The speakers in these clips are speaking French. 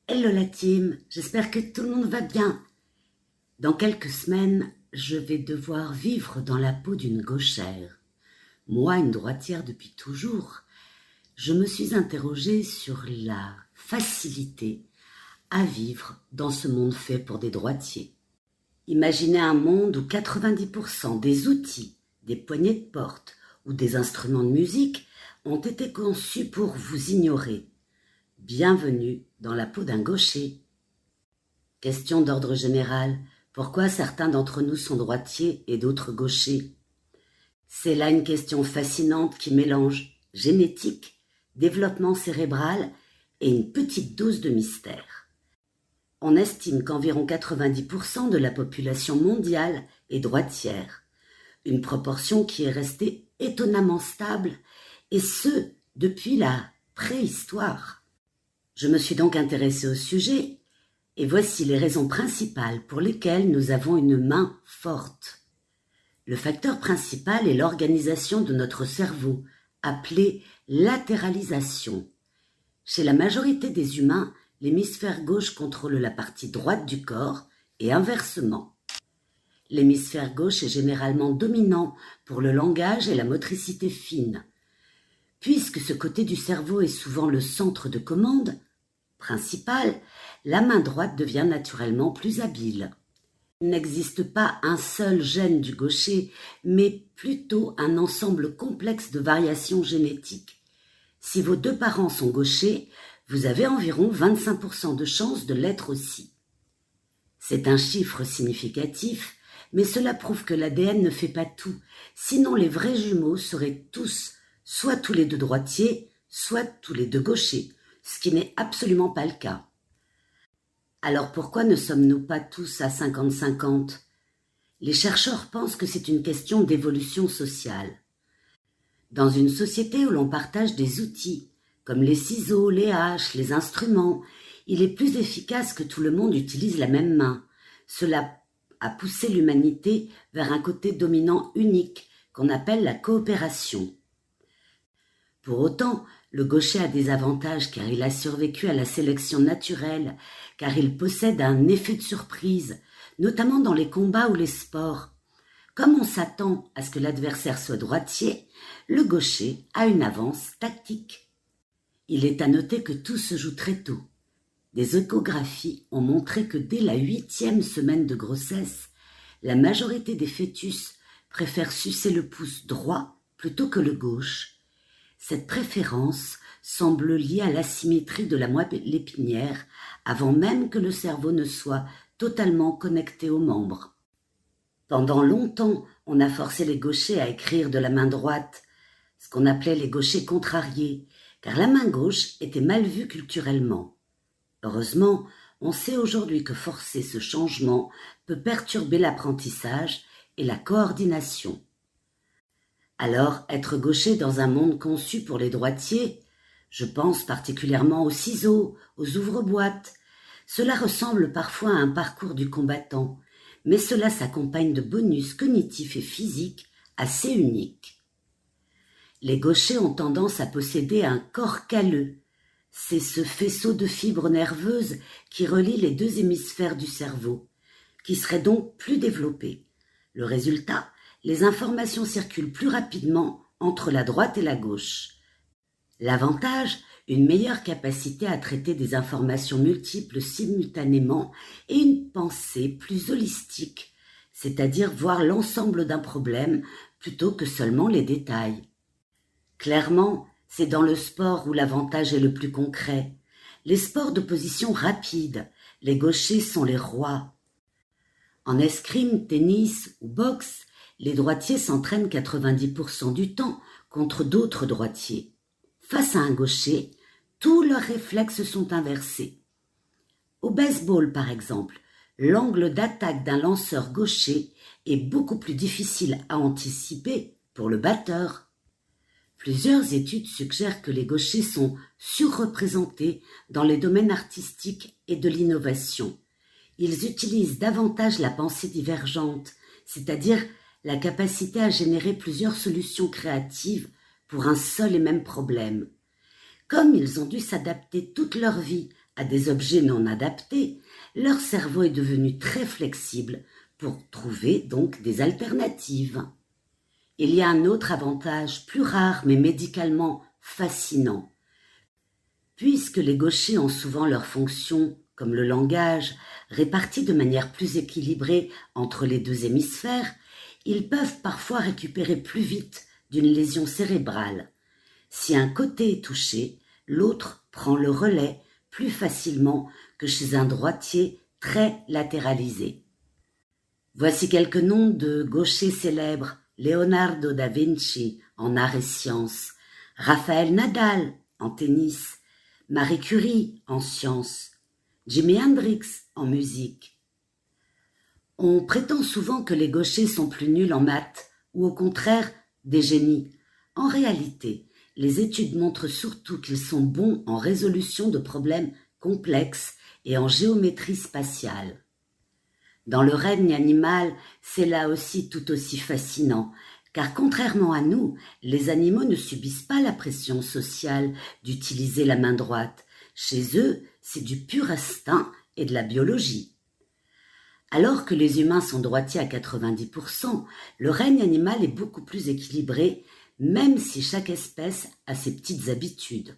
Hello la team, j'espère que tout le monde va bien. Dans quelques semaines, je vais devoir vivre dans la peau d'une gauchère. Moi, une droitière depuis toujours, je me suis interrogée sur la facilité à vivre dans ce monde fait pour des droitiers. Imaginez un monde où 90% des outils, des poignées de porte ou des instruments de musique ont été conçus pour vous ignorer. Bienvenue dans la peau d'un gaucher. Question d'ordre général. Pourquoi certains d'entre nous sont droitiers et d'autres gauchers? C'est là une question fascinante qui mélange génétique, développement cérébral et une petite dose de mystère. On estime qu'environ 90% de la population mondiale est droitière, une proportion qui est restée étonnamment stable, et ce, depuis la préhistoire. Je me suis donc intéressée au sujet, et voici les raisons principales pour lesquelles nous avons une main forte. Le facteur principal est l'organisation de notre cerveau, appelée latéralisation. Chez la majorité des humains, l'hémisphère gauche contrôle la partie droite du corps et inversement. L'hémisphère gauche est généralement dominant pour le langage et la motricité fine. Puisque ce côté du cerveau est souvent le centre de commande principal, la main droite devient naturellement plus habile. Il n'existe pas un seul gène du gaucher, mais plutôt un ensemble complexe de variations génétiques. Si vos deux parents sont gauchers, vous avez environ 25% de chances de l'être aussi. C'est un chiffre significatif, mais cela prouve que l'ADN ne fait pas tout, sinon les vrais jumeaux seraient tous, soit tous les deux droitiers, soit tous les deux gauchers, ce qui n'est absolument pas le cas. Alors pourquoi ne sommes-nous pas tous à 50-50 ? Les chercheurs pensent que c'est une question d'évolution sociale. Dans une société où l'on partage des outils, comme les ciseaux, les haches, les instruments, il est plus efficace que tout le monde utilise la même main. Cela a poussé l'humanité vers un côté dominant unique qu'on appelle la coopération. Pour autant, le gaucher a des avantages car il a survécu à la sélection naturelle, car il possède un effet de surprise, notamment dans les combats ou les sports. Comme on s'attend à ce que l'adversaire soit droitier, le gaucher a une avance tactique. Il est à noter que tout se joue très tôt. Des échographies ont montré que dès la 8e semaine de grossesse, la majorité des fœtus préfèrent sucer le pouce droit plutôt que le gauche. Cette préférence semble liée à l'asymétrie de la moelle épinière avant même que le cerveau ne soit totalement connecté aux membres. Pendant longtemps, on a forcé les gauchers à écrire de la main droite, ce qu'on appelait les gauchers contrariés, car la main gauche était mal vue culturellement. Heureusement, on sait aujourd'hui que forcer ce changement peut perturber l'apprentissage et la coordination. Alors, être gaucher dans un monde conçu pour les droitiers, je pense particulièrement aux ciseaux, aux ouvre-boîtes. Cela ressemble parfois à un parcours du combattant, mais cela s'accompagne de bonus cognitifs et physiques assez uniques. Les gauchers ont tendance à posséder un corps calleux. C'est ce faisceau de fibres nerveuses qui relie les deux hémisphères du cerveau, qui serait donc plus développé. Le résultat, les informations circulent plus rapidement entre la droite et la gauche. L'avantage, une meilleure capacité à traiter des informations multiples simultanément et une pensée plus holistique, c'est-à-dire voir l'ensemble d'un problème plutôt que seulement les détails. Clairement, c'est dans le sport où l'avantage est le plus concret. Les sports de position rapide, les gauchers sont les rois. En escrime, tennis ou boxe, les droitiers s'entraînent 90% du temps contre d'autres droitiers. Face à un gaucher, tous leurs réflexes sont inversés. Au baseball, par exemple, l'angle d'attaque d'un lanceur gaucher est beaucoup plus difficile à anticiper pour le batteur. Plusieurs études suggèrent que les gauchers sont surreprésentés dans les domaines artistiques et de l'innovation. Ils utilisent davantage la pensée divergente, c'est-à-dire la capacité à générer plusieurs solutions créatives pour un seul et même problème. Comme ils ont dû s'adapter toute leur vie à des objets non adaptés, leur cerveau est devenu très flexible pour trouver donc des alternatives. Il y a un autre avantage, plus rare mais médicalement fascinant. Puisque les gauchers ont souvent leurs fonctions, comme le langage, réparties de manière plus équilibrée entre les deux hémisphères, ils peuvent parfois récupérer plus vite d'une lésion cérébrale. Si un côté est touché, l'autre prend le relais plus facilement que chez un droitier très latéralisé. Voici quelques noms de gauchers célèbres: Leonardo da Vinci en arts et sciences, Rafael Nadal en tennis, Marie Curie en sciences, Jimi Hendrix en musique. On prétend souvent que les gauchers sont plus nuls en maths ou au contraire des génies. En réalité, les études montrent surtout qu'ils sont bons en résolution de problèmes complexes et en géométrie spatiale. Dans le règne animal, c'est là aussi tout aussi fascinant, car contrairement à nous, les animaux ne subissent pas la pression sociale d'utiliser la main droite. Chez eux, c'est du pur instinct et de la biologie. Alors que les humains sont droitiers à 90%, le règne animal est beaucoup plus équilibré, même si chaque espèce a ses petites habitudes.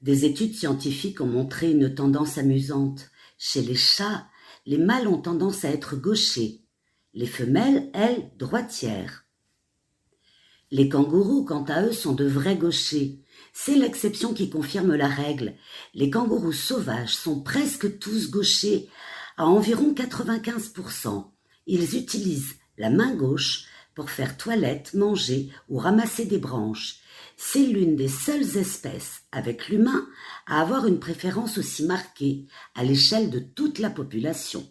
Des études scientifiques ont montré une tendance amusante. Chez les chats, les mâles ont tendance à être gauchers, les femelles, elles, droitières. Les kangourous, quant à eux, sont de vrais gauchers. C'est l'exception qui confirme la règle. Les kangourous sauvages sont presque tous gauchers, à environ 95%. Ils utilisent la main gauche pour faire toilette, manger ou ramasser des branches. C'est l'une des seules espèces, avec l'humain, à avoir une préférence aussi marquée à l'échelle de toute la population.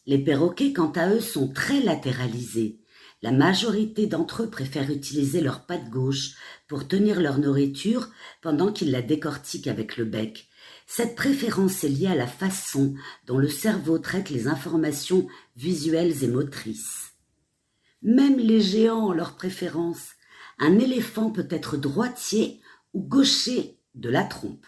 Les perroquets, quant à eux, sont très latéralisés. La majorité d'entre eux préfèrent utiliser leur patte gauche pour tenir leur nourriture pendant qu'ils la décortiquent avec le bec. Cette préférence est liée à la façon dont le cerveau traite les informations visuelles et motrices. Même les géants ont leur préférence. Un éléphant peut être droitier ou gaucher de la trompe.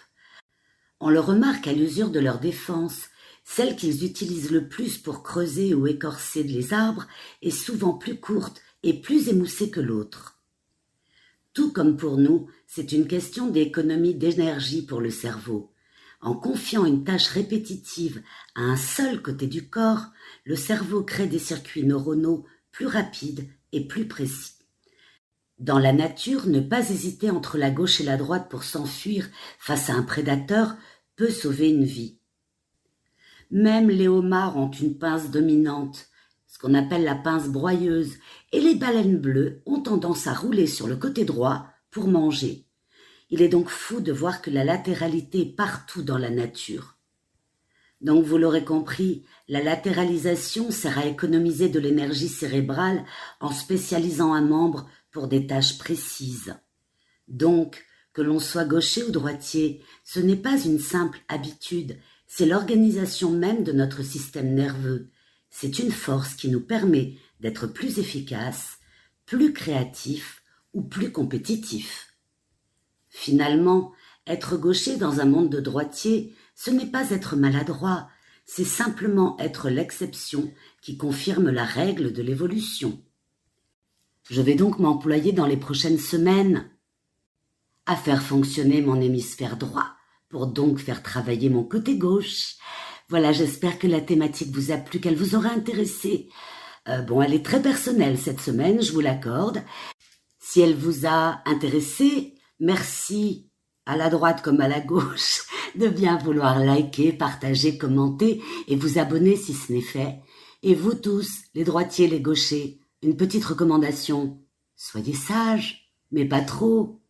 On le remarque à l'usure de leur défense. Celle qu'ils utilisent le plus pour creuser ou écorcer les arbres est souvent plus courte et plus émoussée que l'autre. Tout comme pour nous, c'est une question d'économie d'énergie pour le cerveau. En confiant une tâche répétitive à un seul côté du corps, le cerveau crée des circuits neuronaux plus rapides et plus précis. Dans la nature, ne pas hésiter entre la gauche et la droite pour s'enfuir face à un prédateur peut sauver une vie. Même les homards ont une pince dominante, ce qu'on appelle la pince broyeuse, et les baleines bleues ont tendance à rouler sur le côté droit pour manger. Il est donc fou de voir que la latéralité est partout dans la nature. Donc vous l'aurez compris, la latéralisation sert à économiser de l'énergie cérébrale en spécialisant un membre pour des tâches précises. Donc, que l'on soit gaucher ou droitier, ce n'est pas une simple habitude, c'est l'organisation même de notre système nerveux. C'est une force qui nous permet d'être plus efficace, plus créatif ou plus compétitif. Finalement, être gaucher dans un monde de droitiers, ce n'est pas être maladroit, c'est simplement être l'exception qui confirme la règle de l'évolution. Je vais donc m'employer dans les prochaines semaines à faire fonctionner mon hémisphère droit pour donc faire travailler mon côté gauche. Voilà, j'espère que la thématique vous a plu, qu'elle vous aura intéressé. Elle est très personnelle cette semaine, je vous l'accorde. Si elle vous a intéressé, merci à la droite comme à la gauche de bien vouloir liker, partager, commenter et vous abonner si ce n'est fait. Et vous tous, les droitiers, les gauchers, une petite recommandation. Soyez sages, mais pas trop.